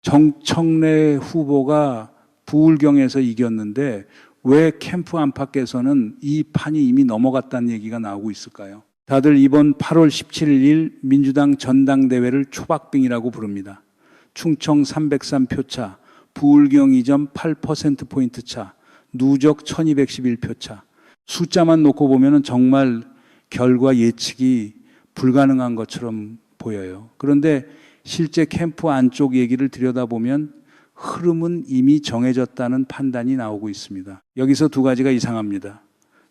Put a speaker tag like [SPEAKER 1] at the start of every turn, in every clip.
[SPEAKER 1] 정청래 후보가 부울경에서 이겼는데 왜 캠프 안팎에서는 이 판이 이미 넘어갔다는 얘기가 나오고 있을까요? 다들 이번 8월 17일 민주당 전당대회를 초박빙이라고 부릅니다. 충청 303표 차, 부울경 이전 8%포인트 차, 누적 1211표 차. 숫자만 놓고 보면 정말 결과 예측이 불가능한 것처럼 보여요. 그런데 실제 캠프 안쪽 얘기를 들여다보면 흐름은 이미 정해졌다는 판단이 나오고 있습니다. 여기서 두 가지가 이상합니다.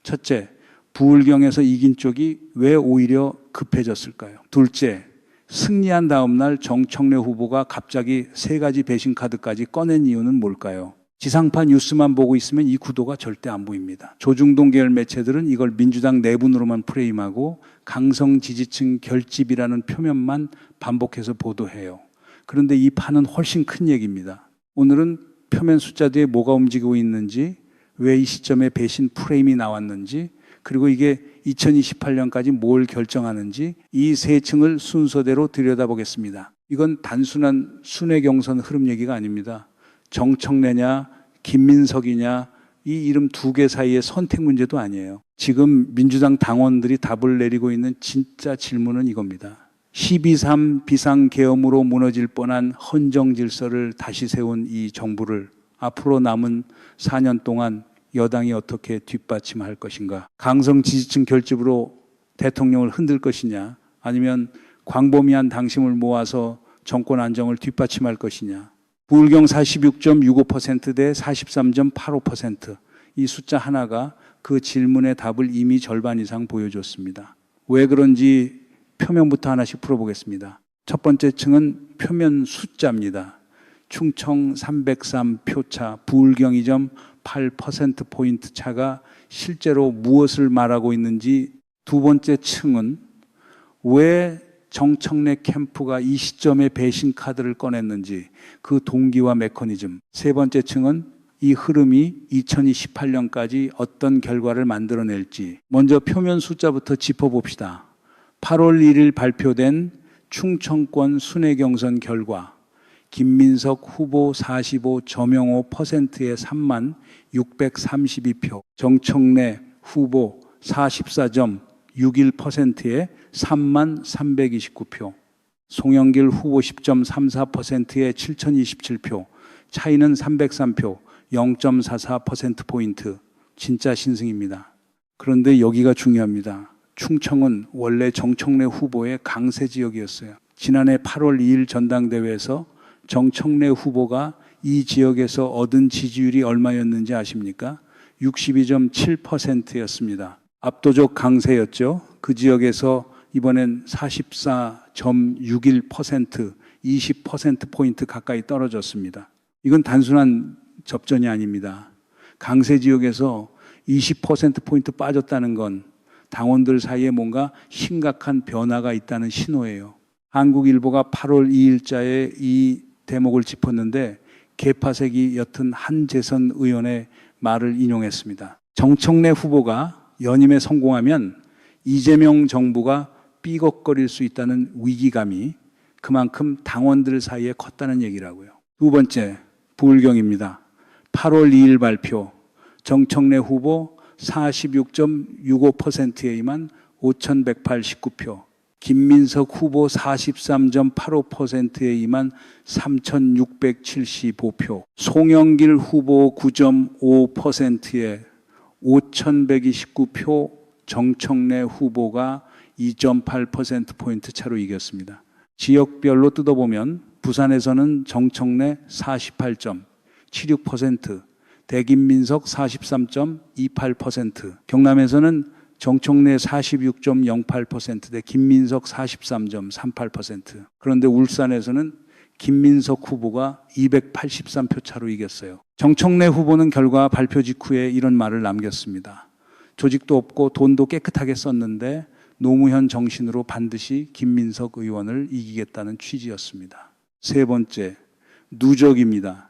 [SPEAKER 1] 첫째, 부울경에서 이긴 쪽이 왜 오히려 급해졌을까요? 둘째, 승리한 다음 날 정청래 후보가 갑자기 세 가지 배신 카드까지 꺼낸 이유는 뭘까요? 지상파 뉴스만 보고 있으면 이 구도가 절대 안 보입니다. 조중동 계열 매체들은 이걸 민주당 내분으로만 프레임하고 강성 지지층 결집이라는 표면만 반복해서 보도해요. 그런데 이 판은 훨씬 큰 얘기입니다. 오늘은 표면 숫자 뒤에 뭐가 움직이고 있는지, 왜 이 시점에 배신 프레임이 나왔는지, 그리고 이게 2028년까지 뭘 결정하는지 이 세 층을 순서대로 들여다보겠습니다. 이건 단순한 순회 경선 흐름 얘기가 아닙니다. 정청래냐 김민석이냐 이 이름 두 개 사이의 선택 문제도 아니에요. 지금 민주당 당원들이 답을 내리고 있는 진짜 질문은 이겁니다. 12.3 비상계엄으로 무너질 뻔한 헌정 질서를 다시 세운 이 정부를 앞으로 남은 4년 동안 여당이 어떻게 뒷받침할 것인가? 강성 지지층 결집으로 대통령을 흔들 것이냐? 아니면 광범위한 당심을 모아서 정권 안정을 뒷받침할 것이냐? 부울경 46.65% 대 43.85%. 이 숫자 하나가 그 질문의 답을 이미 절반 이상 보여줬습니다. 왜 그런지 표면부터 하나씩 풀어보겠습니다. 첫 번째 층은 표면 숫자입니다. 충청 303표 차, 부울경 이점 8%포인트 차가 실제로 무엇을 말하고 있는지. 두 번째 층은 왜 정청래 캠프가 이 시점에 배신 카드를 꺼냈는지 그 동기와 메커니즘. 세 번째 층은 이 흐름이 2028년까지 어떤 결과를 만들어낼지. 먼저 표면 숫자부터 짚어봅시다. 8월 1일 발표된 충청권 순회 경선 결과 김민석 후보 45, 저명호 %의 3만 632표, 정청래 후보 44.61%의 3만 329표, 송영길 후보 10.34%의 7027표, 차이는 303표, 0.44%포인트. 진짜 신승입니다. 그런데 여기가 중요합니다. 충청은 원래 정청래 후보의 강세 지역이었어요. 지난해 8월 2일 전당대회에서 정청래 후보가 이 지역에서 얻은 지지율이 얼마였는지 아십니까? 62.7%였습니다. 압도적 강세였죠. 그 지역에서 이번엔 44.61%, 20%포인트 가까이 떨어졌습니다. 이건 단순한 접전이 아닙니다. 강세 지역에서 20%포인트 빠졌다는 건 당원들 사이에 뭔가 심각한 변화가 있다는 신호예요. 한국일보가 8월 2일자에 이 대목을 짚었는데 개파색이 옅은 한재선 의원의 말을 인용했습니다. 정청래 후보가 연임에 성공하면 이재명 정부가 삐걱거릴 수 있다는 위기감이 그만큼 당원들 사이에 컸다는 얘기라고요. 두 번째, 부울경입니다. 8월 2일 발표, 정청래 후보 46.65%에 임한 5,189표, 김민석 후보 43.85%에 임한 3,675표, 송영길 후보 9.5%에 5,129표, 정청래 후보가 2.8%포인트 차로 이겼습니다. 지역별로 뜯어보면 부산에서는 정청래 48.76%, 대김민석 43.28%, 경남에서는 정청래 46.08% 대 김민석 43.38%. 그런데 울산에서는 김민석 후보가 283표 차로 이겼어요. 정청래 후보는 결과 발표 직후에 이런 말을 남겼습니다. 조직도 없고 돈도 깨끗하게 썼는데 노무현 정신으로 반드시 김민석 의원을 이기겠다는 취지였습니다. 세 번째, 누적입니다.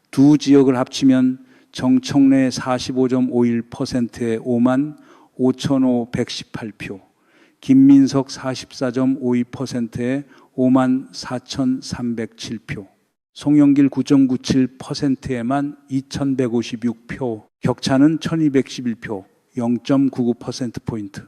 [SPEAKER 1] 두 지역을 합치면 정청래 45.51%의 5만 5,518표, 김민석 44.52%의 5만 4,307표. 송영길 9.97%에만 2156표, 격차는 1211표, 0.99%포인트.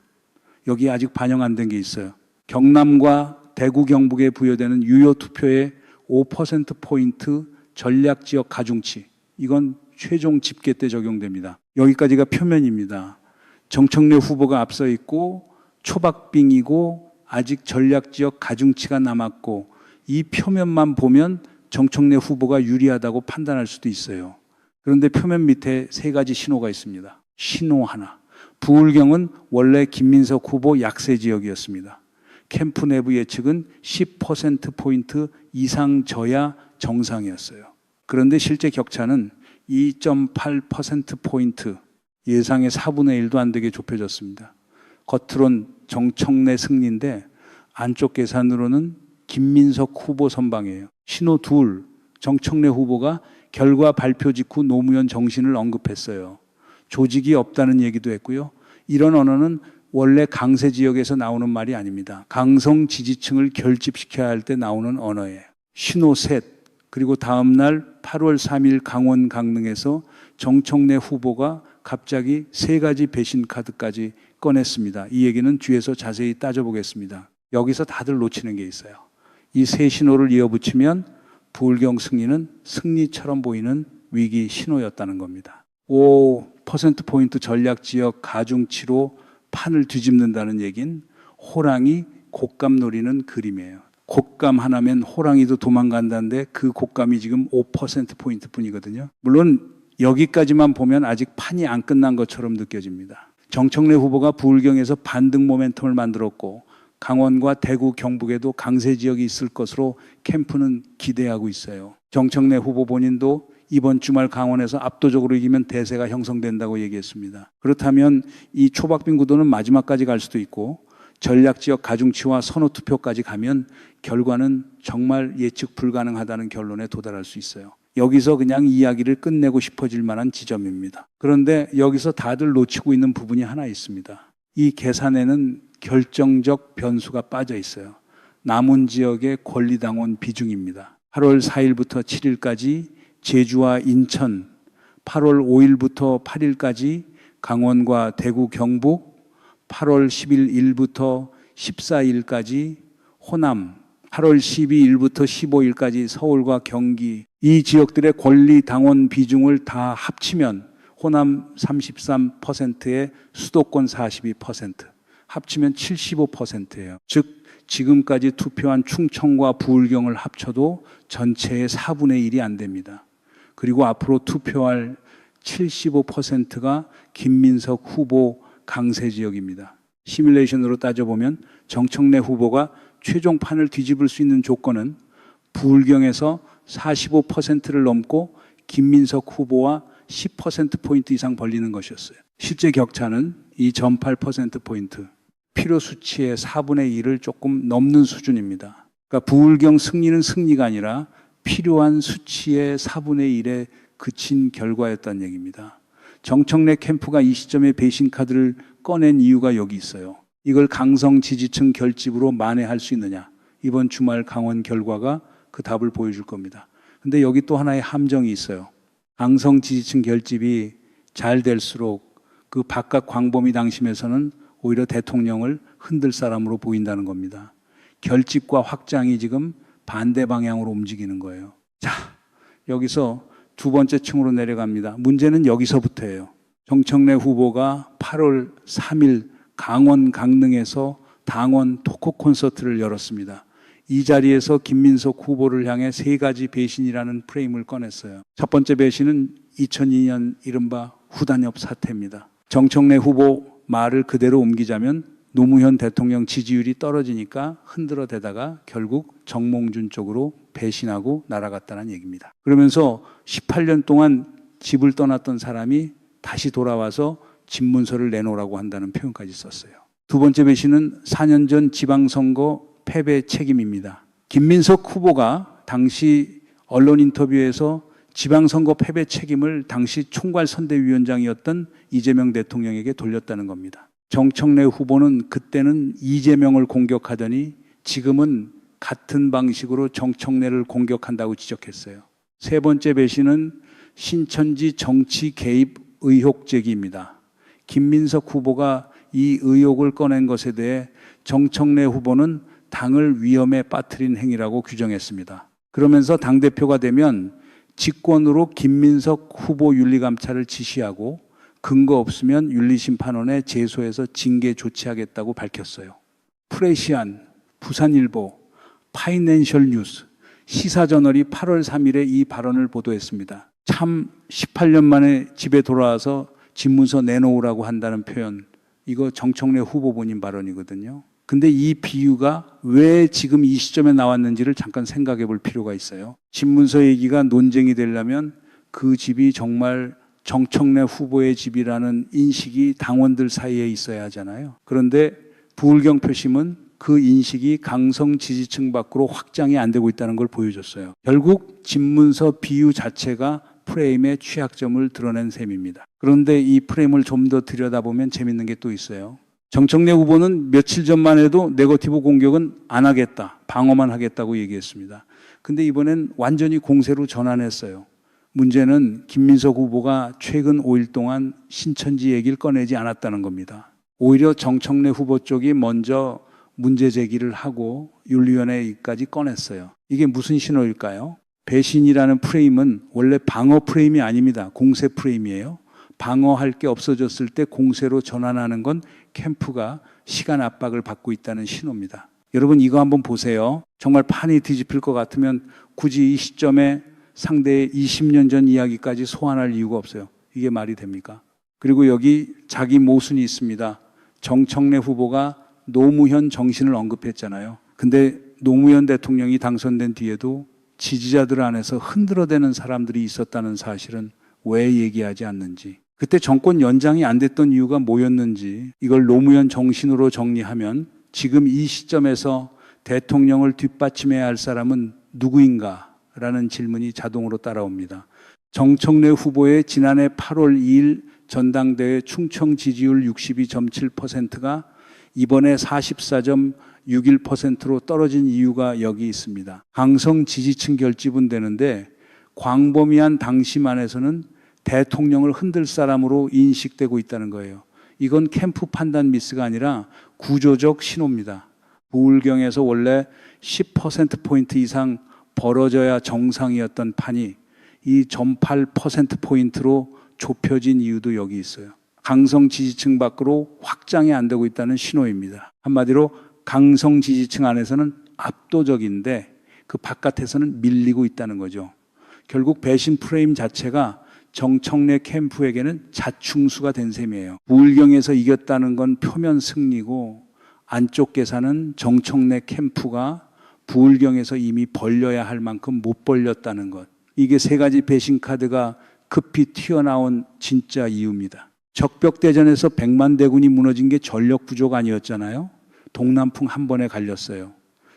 [SPEAKER 1] 여기 아직 반영 안 된 게 있어요. 경남과 대구, 경북에 부여되는 유효 투표의 5%포인트 전략지역 가중치. 이건 최종 집계 때 적용됩니다. 여기까지가 표면입니다. 정청래 후보가 앞서 있고 초박빙이고 아직 전략지역 가중치가 남았고 이 표면만 보면 정청래 후보가 유리하다고 판단할 수도 있어요. 그런데 표면 밑에 세 가지 신호가 있습니다. 신호 하나. 부울경은 원래 김민석 후보 약세 지역이었습니다. 캠프 내부 예측은 10%포인트 이상 져야 정상이었어요. 그런데 실제 격차는 2.8%포인트, 예상의 4분의 1도 안 되게 좁혀졌습니다. 겉으론 정청래 승리인데 안쪽 계산으로는 김민석 후보 선방이에요. 신호 둘, 정청래 후보가 결과 발표 직후 노무현 정신을 언급했어요. 조직이 없다는 얘기도 했고요. 이런 언어는 원래 강세 지역에서 나오는 말이 아닙니다. 강성 지지층을 결집시켜야 할 때 나오는 언어예요. 신호 셋, 그리고 다음 날 8월 3일 강원 강릉에서 정청래 후보가 갑자기 세 가지 배신 카드까지 꺼냈습니다. 이 얘기는 뒤에서 자세히 따져보겠습니다. 여기서 다들 놓치는 게 있어요. 이 세 신호를 이어붙이면 부울경 승리는 승리처럼 보이는 위기 신호였다는 겁니다. 5%포인트 전략지역 가중치로 판을 뒤집는다는 얘긴 호랑이 곶감 노리는 그림이에요. 곶감 하나면 호랑이도 도망간다는데 그 곶감이 지금 5%포인트 뿐이거든요. 물론 여기까지만 보면 아직 판이 안 끝난 것처럼 느껴집니다. 정청래 후보가 부울경에서 반등 모멘텀을 만들었고 강원과 대구, 경북에도 강세 지역이 있을 것으로 캠프는 기대하고 있어요. 정청래 후보 본인도 이번 주말 강원에서 압도적으로 이기면 대세가 형성된다고 얘기했습니다. 그렇다면 이 초박빙 구도는 마지막까지 갈 수도 있고 전략지역 가중치와 선호투표까지 가면 결과는 정말 예측 불가능하다는 결론에 도달할 수 있어요. 여기서 그냥 이야기를 끝내고 싶어질 만한 지점입니다. 그런데 여기서 다들 놓치고 있는 부분이 하나 있습니다. 이 계산에는 결정적 변수가 빠져 있어요. 남은 지역의 권리당원 비중입니다. 8월 4일부터 7일까지 제주와 인천, 8월 5일부터 8일까지 강원과 대구, 경북, 8월 11일부터 14일까지 호남, 8월 12일부터 15일까지 서울과 경기, 이 지역들의 권리당원 비중을 다 합치면 호남 33%에 수도권 42%, 합치면 75%예요. 즉 지금까지 투표한 충청과 부울경을 합쳐도 전체의 4분의 1이 안 됩니다. 그리고 앞으로 투표할 75%가 김민석 후보 강세 지역입니다. 시뮬레이션으로 따져보면 정청래 후보가 최종판을 뒤집을 수 있는 조건은 부울경에서 45%를 넘고 김민석 후보와 10%포인트 이상 벌리는 것이었어요. 실제 격차는 2.8%포인트, 필요 수치의 4분의 1을 조금 넘는 수준입니다. 그러니까 부울경 승리는 승리가 아니라 필요한 수치의 4분의 1에 그친 결과였다는 얘기입니다. 정청래 캠프가 이 시점에 배신 카드를 꺼낸 이유가 여기 있어요. 이걸 강성 지지층 결집으로 만회할 수 있느냐. 이번 주말 강원 결과가 그 답을 보여줄 겁니다. 근데 여기 또 하나의 함정이 있어요. 강성 지지층 결집이 잘 될수록 그 바깥 광범위 당심에서는 오히려 대통령을 흔들 사람으로 보인다는 겁니다. 결집과 확장이 지금 반대 방향으로 움직이는 거예요. 자, 여기서 두 번째 층으로 내려갑니다. 문제는 여기서부터예요. 정청래 후보가 8월 3일 강원 강릉에서 당원 토크 콘서트를 열었습니다. 이 자리에서 김민석 후보를 향해 세 가지 배신이라는 프레임을 꺼냈어요. 첫 번째 배신은 2002년 이른바 후단협 사태입니다. 정청래 후보 말을 그대로 옮기자면 노무현 대통령 지지율이 떨어지니까 흔들어대다가 결국 정몽준 쪽으로 배신하고 날아갔다는 얘기입니다. 그러면서 18년 동안 집을 떠났던 사람이 다시 돌아와서 집문서를 내놓으라고 한다는 표현까지 썼어요. 두 번째 배신은 4년 전 지방선거 패배 책임입니다. 김민석 후보가 당시 언론 인터뷰에서 지방선거 패배 책임을 당시 총괄선대위원장이었던 이재명 대통령에게 돌렸다는 겁니다. 정청래 후보는 그때는 이재명을 공격하더니 지금은 같은 방식으로 정청래를 공격한다고 지적했어요. 세 번째 배신은 신천지 정치 개입 의혹 제기입니다. 김민석 후보가 이 의혹을 꺼낸 것에 대해 정청래 후보는 당을 위험에 빠뜨린 행위라고 규정했습니다. 그러면서 당대표가 되면 직권으로 김민석 후보 윤리감찰을 지시하고 근거 없으면 윤리심판원에 제소해서 징계 조치하겠다고 밝혔어요. 프레시안, 부산일보, 파이낸셜 뉴스, 시사저널이 8월 3일에 이 발언을 보도했습니다. 참 18년 만에 집에 돌아와서 집문서 내놓으라고 한다는 표현, 이거 정청래 후보 본인 발언이거든요. 근데 이 비유가 왜 지금 이 시점에 나왔는지를 잠깐 생각해 볼 필요가 있어요. 집문서 얘기가 논쟁이 되려면 그 집이 정말 정청래 후보의 집이라는 인식이 당원들 사이에 있어야 하잖아요. 그런데 부울경 표심은 그 인식이 강성 지지층 밖으로 확장이 안 되고 있다는 걸 보여줬어요. 결국 집문서 비유 자체가 프레임의 취약점을 드러낸 셈입니다. 그런데 이 프레임을 좀 더 들여다보면 재밌는 게 또 있어요. 정청래 후보는 며칠 전만 해도 네거티브 공격은 안 하겠다, 방어만 하겠다고 얘기했습니다. 근데 이번엔 완전히 공세로 전환했어요. 문제는 김민석 후보가 최근 5일 동안 신천지 얘기를 꺼내지 않았다는 겁니다. 오히려 정청래 후보 쪽이 먼저 문제 제기를 하고 윤리위원회까지 꺼냈어요. 이게 무슨 신호일까요? 배신이라는 프레임은 원래 방어 프레임이 아닙니다. 공세 프레임이에요. 방어할 게 없어졌을 때 공세로 전환하는 건 캠프가 시간 압박을 받고 있다는 신호입니다. 여러분 이거 한번 보세요. 정말 판이 뒤집힐 것 같으면 굳이 이 시점에 상대의 20년 전 이야기까지 소환할 이유가 없어요. 이게 말이 됩니까? 그리고 여기 자기 모순이 있습니다. 정청래 후보가 노무현 정신을 언급했잖아요. 근데 노무현 대통령이 당선된 뒤에도 지지자들 안에서 흔들어대는 사람들이 있었다는 사실은 왜 얘기하지 않는지, 그때 정권 연장이 안 됐던 이유가 뭐였는지, 이걸 노무현 정신으로 정리하면 지금 이 시점에서 대통령을 뒷받침해야 할 사람은 누구인가? 라는 질문이 자동으로 따라옵니다. 정청래 후보의 지난해 8월 2일 전당대회 충청 지지율 62.7%가 이번에 44.61%로 떨어진 이유가 여기 있습니다. 강성 지지층 결집은 되는데 광범위한 당심 안에서는 대통령을 흔들 사람으로 인식되고 있다는 거예요. 이건 캠프 판단 미스가 아니라 구조적 신호입니다. 부울경에서 원래 10%포인트 이상 벌어져야 정상이었던 판이 이 0.8%포인트로 좁혀진 이유도 여기 있어요. 강성 지지층 밖으로 확장이 안 되고 있다는 신호입니다. 한마디로 강성 지지층 안에서는 압도적인데 그 바깥에서는 밀리고 있다는 거죠. 결국 배신 프레임 자체가 정청래 캠프에게는 자충수가 된 셈이에요. 부울경에서 이겼다는 건 표면 승리고 안쪽 계산은 정청래 캠프가 부울경에서 이미 벌려야 할 만큼 못 벌렸다는 것. 이게 세 가지 배신 카드가 급히 튀어나온 진짜 이유입니다. 적벽대전에서 100만 대군이 무너진 게 전력 부족 아니었잖아요. 동남풍 한 번에 갈렸어요.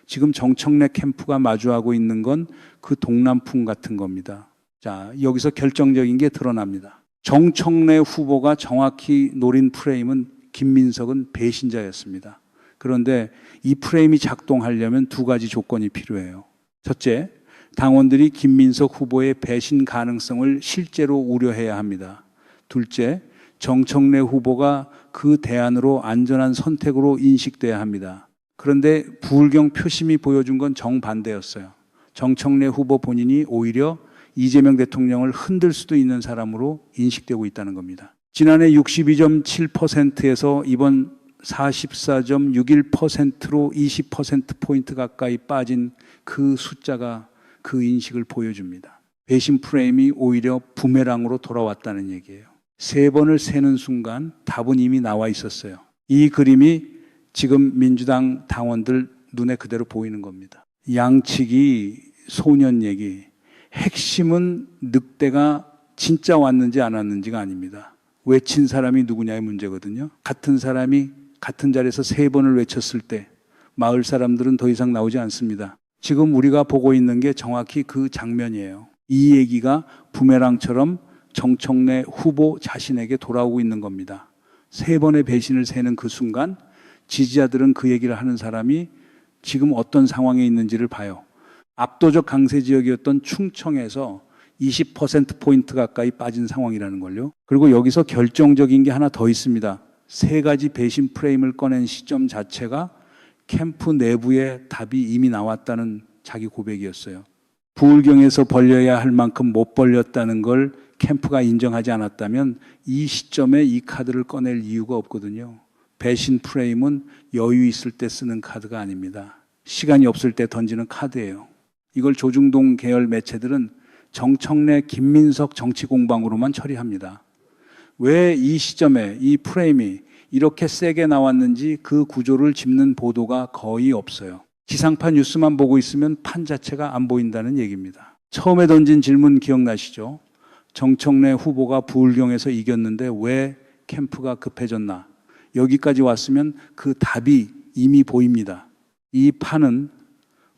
[SPEAKER 1] 지금 정청래 캠프가 마주하고 있는 건 그 동남풍 같은 겁니다. 자, 여기서 결정적인 게 드러납니다. 정청래 후보가 정확히 노린 프레임은 김민석은 배신자였습니다. 그런데 이 프레임이 작동하려면 두 가지 조건이 필요해요. 첫째, 당원들이 김민석 후보의 배신 가능성을 실제로 우려해야 합니다. 둘째, 정청래 후보가 그 대안으로 안전한 선택으로 인식돼야 합니다. 그런데 부울경 표심이 보여준 건 정반대였어요. 정청래 후보 본인이 오히려 이재명 대통령을 흔들 수도 있는 사람으로 인식되고 있다는 겁니다. 지난해 62.7%에서 이번 44.61%로 20%포인트 가까이 빠진 그 숫자가 그 인식을 보여줍니다. 배신 프레임이 오히려 부메랑으로 돌아왔다는 얘기예요. 세 번을 세는 순간 답은 이미 나와 있었어요. 이 그림이 지금 민주당 당원들 눈에 그대로 보이는 겁니다. 양측이 소년 얘기, 핵심은 늑대가 진짜 왔는지 안 왔는지가 아닙니다. 외친 사람이 누구냐의 문제거든요. 같은 사람이 같은 자리에서 세 번을 외쳤을 때 마을 사람들은 더 이상 나오지 않습니다. 지금 우리가 보고 있는 게 정확히 그 장면이에요. 이 얘기가 부메랑처럼 정청래 후보 자신에게 돌아오고 있는 겁니다. 세 번의 배신을 세는 그 순간 지지자들은 그 얘기를 하는 사람이 지금 어떤 상황에 있는지를 봐요. 압도적 강세 지역이었던 충청에서 20%포인트 가까이 빠진 상황이라는 걸요. 그리고 여기서 결정적인 게 하나 더 있습니다. 세 가지 배신 프레임을 꺼낸 시점 자체가 캠프 내부에 답이 이미 나왔다는 자기 고백이었어요. 부울경에서 벌려야 할 만큼 못 벌렸다는 걸 캠프가 인정하지 않았다면 이 시점에 이 카드를 꺼낼 이유가 없거든요. 배신 프레임은 여유 있을 때 쓰는 카드가 아닙니다. 시간이 없을 때 던지는 카드예요. 이걸 조중동 계열 매체들은 정청래, 김민석 정치 공방으로만 처리합니다. 왜 이 시점에 이 프레임이 이렇게 세게 나왔는지 그 구조를 짚는 보도가 거의 없어요. 지상파 뉴스만 보고 있으면 판 자체가 안 보인다는 얘기입니다. 처음에 던진 질문 기억나시죠? 정청래 후보가 부울경에서 이겼는데 왜 캠프가 급해졌나? 여기까지 왔으면 그 답이 이미 보입니다. 이 판은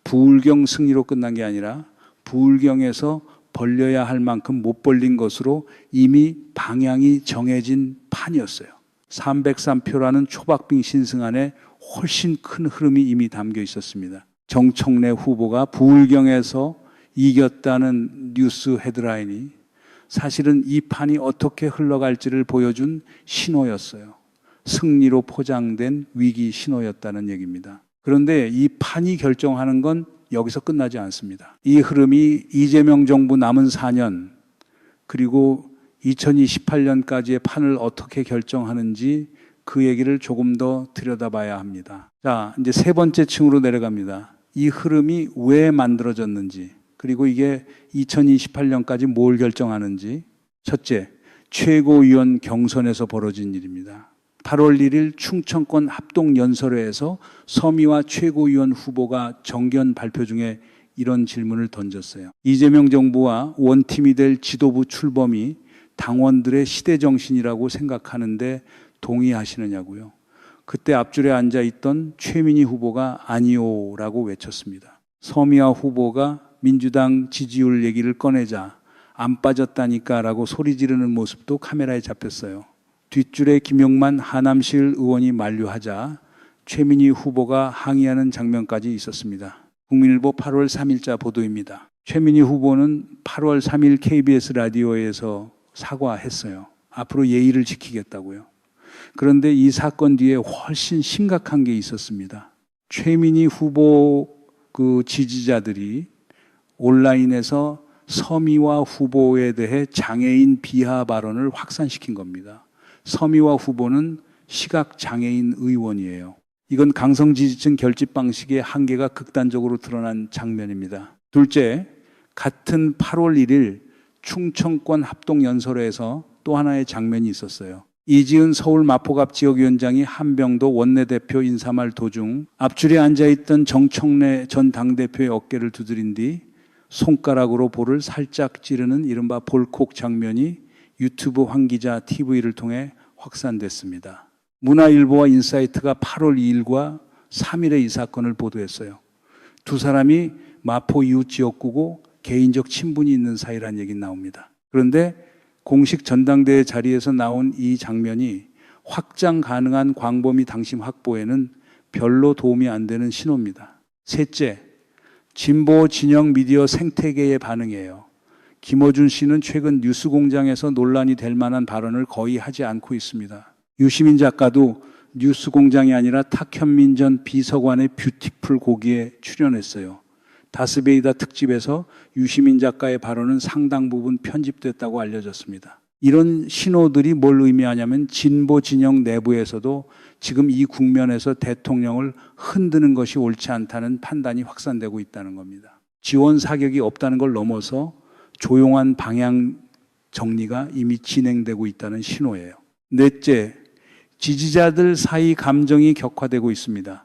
[SPEAKER 1] 부울경 승리로 끝난 게 아니라 부울경에서 벌려야 할 만큼 못 벌린 것으로 이미 방향이 정해진 판이었어요. 303표라는 초박빙 신승 안에 훨씬 큰 흐름이 이미 담겨 있었습니다. 정청래 후보가 부울경에서 이겼다는 뉴스 헤드라인이 사실은 이 판이 어떻게 흘러갈지를 보여준 신호였어요. 승리로 포장된 위기 신호였다는 얘기입니다. 그런데 이 판이 결정하는 건 여기서 끝나지 않습니다. 이 흐름이 이재명 정부 남은 4년 그리고 2028년까지의 판을 어떻게 결정하는지 그 얘기를 조금 더 들여다봐야 합니다. 자, 이제 세 번째 층으로 내려갑니다. 이 흐름이 왜 만들어졌는지, 그리고 이게 2028년까지 뭘 결정하는지. 첫째, 최고위원 경선에서 벌어진 일입니다. 8월 1일 충청권 합동연설회에서 서미화 최고위원 후보가 정견 발표 중에 이런 질문을 던졌어요. 이재명 정부와 원팀이 될 지도부 출범이 당원들의 시대정신이라고 생각하는데 동의하시느냐고요. 그때 앞줄에 앉아있던 최민희 후보가 아니오라고 외쳤습니다. 서미화 후보가 민주당 지지율 얘기를 꺼내자 안 빠졌다니까 라고 소리 지르는 모습도 카메라에 잡혔어요. 뒷줄에 김용만 하남실 의원이 만류하자 최민희 후보가 항의하는 장면까지 있었습니다. 국민일보 8월 3일자 보도입니다. 최민희 후보는 8월 3일 KBS 라디오에서 사과했어요. 앞으로 예의를 지키겠다고요. 그런데 이 사건 뒤에 훨씬 심각한 게 있었습니다. 최민희 후보 그 지지자들이 온라인에서 서미화 후보에 대해 장애인 비하 발언을 확산시킨 겁니다. 서미화 후보는 시각장애인 의원이에요. 이건 강성 지지층 결집 방식의 한계가 극단적으로 드러난 장면입니다. 둘째, 같은 8월 1일 충청권 합동연설회에서 또 하나의 장면이 있었어요. 이지은 서울 마포갑 지역위원장이 한병도 원내대표 인사말 도중 앞줄에 앉아있던 정청래 전 당대표의 어깨를 두드린 뒤 손가락으로 볼을 살짝 찌르는 이른바 볼콕 장면이 유튜브 황기자 TV를 통해 확산됐습니다. 문화일보와 인사이트가 8월 2일과 3일에 이 사건을 보도했어요. 두 사람이 마포 이웃 지역구고 개인적 친분이 있는 사이란 얘기 나옵니다. 그런데 공식 전당대회 자리에서 나온 이 장면이 확장 가능한 광범위 당심 확보에는 별로 도움이 안 되는 신호입니다. 셋째, 진보 진영 미디어 생태계의 반응이에요. 김어준 씨는 최근 뉴스공장에서 논란이 될 만한 발언을 거의 하지 않고 있습니다. 유시민 작가도 뉴스공장이 아니라 탁현민 전 비서관의 뷰티풀 고기에 출연했어요. 다스베이다 특집에서 유시민 작가의 발언은 상당 부분 편집됐다고 알려졌습니다. 이런 신호들이 뭘 의미하냐면 진보 진영 내부에서도 지금 이 국면에서 대통령을 흔드는 것이 옳지 않다는 판단이 확산되고 있다는 겁니다. 지원 사격이 없다는 걸 넘어서 조용한 방향 정리가 이미 진행되고 있다는 신호예요. 넷째, 지지자들 사이 감정이 격화되고 있습니다.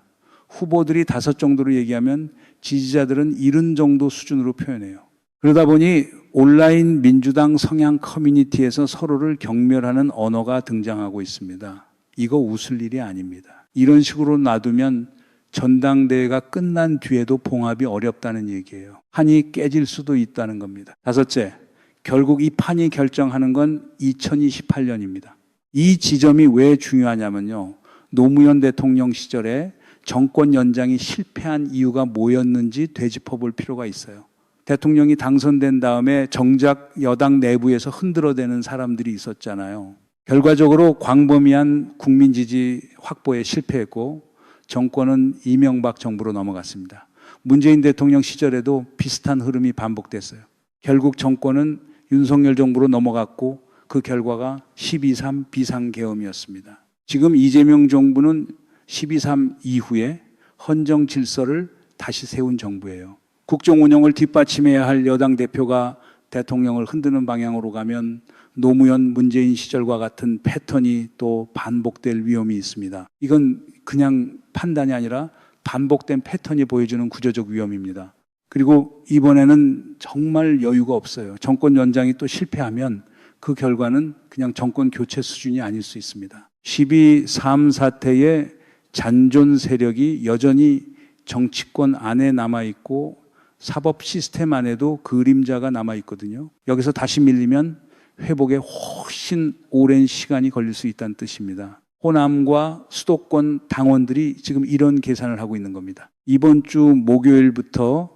[SPEAKER 1] 후보들이 5 정도로 얘기하면 지지자들은 70 정도 수준으로 표현해요. 그러다 보니 온라인 민주당 성향 커뮤니티에서 서로를 경멸하는 언어가 등장하고 있습니다. 이거 웃을 일이 아닙니다. 이런 식으로 놔두면 전당대회가 끝난 뒤에도 봉합이 어렵다는 얘기예요. 판이 깨질 수도 있다는 겁니다. 5째, 결국 이 판이 결정하는 건 2028년입니다. 이 지점이 왜 중요하냐면요. 노무현 대통령 시절에 정권 연장이 실패한 이유가 뭐였는지 되짚어 볼 필요가 있어요. 대통령이 당선된 다음에 정작 여당 내부에서 흔들어대는 사람들이 있었잖아요. 결과적으로 광범위한 국민 지지 확보에 실패했고 정권은 이명박 정부로 넘어갔습니다. 문재인 대통령 시절에도 비슷한 흐름이 반복됐어요. 결국 정권은 윤석열 정부로 넘어갔고 그 결과가 12.3 비상계엄이었습니다. 지금 이재명 정부는 12.3 이후에 헌정 질서를 다시 세운 정부예요. 국정 운영을 뒷받침해야 할 여당 대표가 대통령을 흔드는 방향으로 가면 노무현 문재인 시절과 같은 패턴이 또 반복될 위험이 있습니다. 이건 그냥 판단이 아니라 반복된 패턴이 보여주는 구조적 위험입니다. 그리고 이번에는 정말 여유가 없어요. 정권 연장이 또 실패하면 그 결과는 그냥 정권 교체 수준이 아닐 수 있습니다. 12.3 사태의 잔존 세력이 여전히 정치권 안에 남아있고 사법 시스템 안에도 그림자가 남아있거든요. 여기서 다시 밀리면 회복에 훨씬 오랜 시간이 걸릴 수 있다는 뜻입니다. 호남과 수도권 당원들이 지금 이런 계산을 하고 있는 겁니다. 이번 주 목요일부터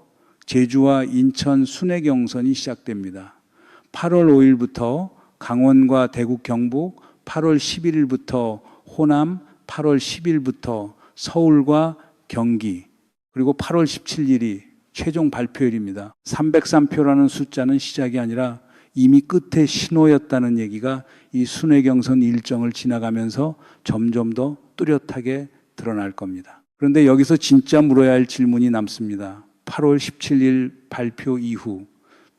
[SPEAKER 1] 제주와 인천 순회 경선이 시작됩니다. 8월 5일부터 강원과 대구 경북, 8월 11일부터 호남, 8월 10일부터 서울과 경기, 그리고 8월 17일이 최종 발표일입니다. 303표라는 숫자는 시작이 아니라 이미 끝의 신호였다는 얘기가 이 순회 경선 일정을 지나가면서 점점 더 뚜렷하게 드러날 겁니다. 그런데 여기서 진짜 물어야 할 질문이 남습니다. 8월 17일 발표 이후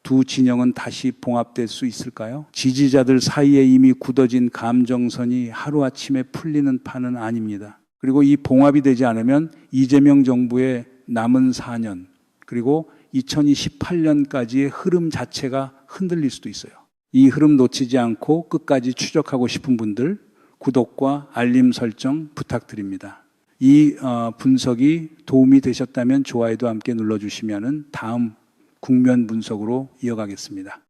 [SPEAKER 1] 두 진영은 다시 봉합될 수 있을까요? 지지자들 사이에 이미 굳어진 감정선이 하루아침에 풀리는 판은 아닙니다. 그리고 이 봉합이 되지 않으면 이재명 정부의 남은 4년 그리고 2028년까지의 흐름 자체가 흔들릴 수도 있어요. 이 흐름 놓치지 않고 끝까지 추적하고 싶은 분들 구독과 알림 설정 부탁드립니다. 이 분석이 도움이 되셨다면 좋아요도 함께 눌러주시면 다음 국면 분석으로 이어가겠습니다.